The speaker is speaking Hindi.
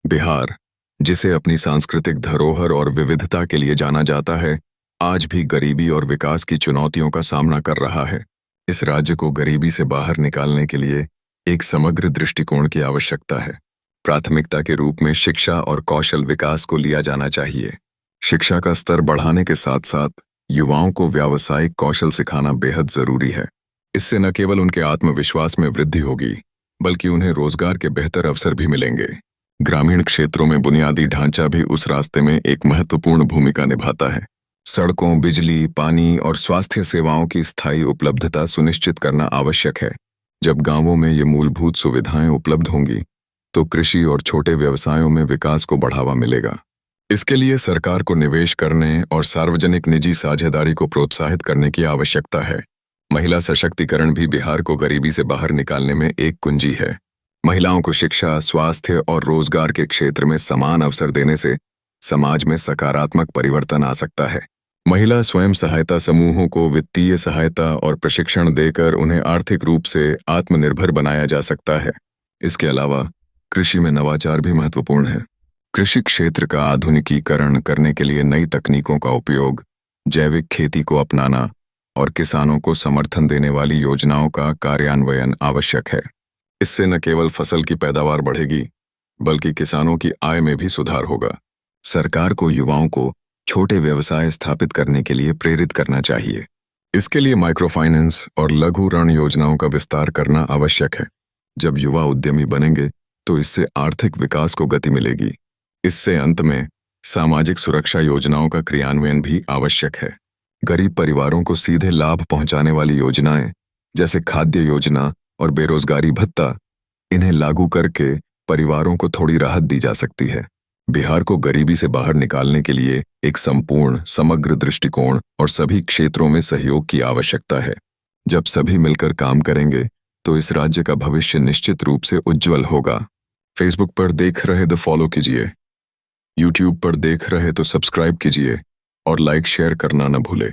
बिहार, जिसे अपनी सांस्कृतिक धरोहर और विविधता के लिए जाना जाता है, आज भी गरीबी और विकास की चुनौतियों का सामना कर रहा है। इस राज्य को गरीबी से बाहर निकालने के लिए एक समग्र दृष्टिकोण की आवश्यकता है। प्राथमिकता के रूप में शिक्षा और कौशल विकास को लिया जाना चाहिए। शिक्षा का स्तर बढ़ाने के साथ साथ युवाओं को व्यावसायिक कौशल सिखाना बेहद जरूरी है। इससे न केवल उनके आत्मविश्वास में वृद्धि होगी, बल्कि उन्हें रोजगार के बेहतर अवसर भी मिलेंगे। ग्रामीण क्षेत्रों में बुनियादी ढांचा भी उस रास्ते में एक महत्वपूर्ण भूमिका निभाता है। सड़कों, बिजली, पानी और स्वास्थ्य सेवाओं की स्थायी उपलब्धता सुनिश्चित करना आवश्यक है। जब गांवों में ये मूलभूत सुविधाएं उपलब्ध होंगी, तो कृषि और छोटे व्यवसायों में विकास को बढ़ावा मिलेगा। इसके लिए सरकार को निवेश करने और सार्वजनिक निजी साझेदारी को प्रोत्साहित करने की आवश्यकता है। महिला सशक्तिकरण भी बिहार को गरीबी से बाहर निकालने में एक कुंजी है। महिलाओं को शिक्षा, स्वास्थ्य और रोजगार के क्षेत्र में समान अवसर देने से समाज में सकारात्मक परिवर्तन आ सकता है। महिला स्वयं सहायता समूहों को वित्तीय सहायता और प्रशिक्षण देकर उन्हें आर्थिक रूप से आत्मनिर्भर बनाया जा सकता है। इसके अलावा कृषि में नवाचार भी महत्वपूर्ण है। कृषि क्षेत्र का आधुनिकीकरण करने के लिए नई तकनीकों का उपयोग, जैविक खेती को अपनाना और किसानों को समर्थन देने वाली योजनाओं का कार्यान्वयन आवश्यक है। इससे न केवल फसल की पैदावार बढ़ेगी, बल्कि किसानों की आय में भी सुधार होगा। सरकार को युवाओं को छोटे व्यवसाय स्थापित करने के लिए प्रेरित करना चाहिए। इसके लिए माइक्रो फाइनेंस और लघु ऋण योजनाओं का विस्तार करना आवश्यक है। जब युवा उद्यमी बनेंगे, तो इससे आर्थिक विकास को गति मिलेगी। इससे अंत में सामाजिक सुरक्षा योजनाओं का क्रियान्वयन भी आवश्यक है। गरीब परिवारों को सीधे लाभ पहुंचाने वाली योजनाएं, जैसे खाद्य योजना और बेरोजगारी भत्ता, इन्हें लागू करके परिवारों को थोड़ी राहत दी जा सकती है। बिहार को गरीबी से बाहर निकालने के लिए एक संपूर्ण, समग्र दृष्टिकोण और सभी क्षेत्रों में सहयोग की आवश्यकता है। जब सभी मिलकर काम करेंगे, तो इस राज्य का भविष्य निश्चित रूप से उज्जवल होगा। फेसबुक पर देख रहे तो फॉलो कीजिए, यूट्यूब पर देख रहे तो सब्सक्राइब कीजिए और लाइक शेयर करना न भूले।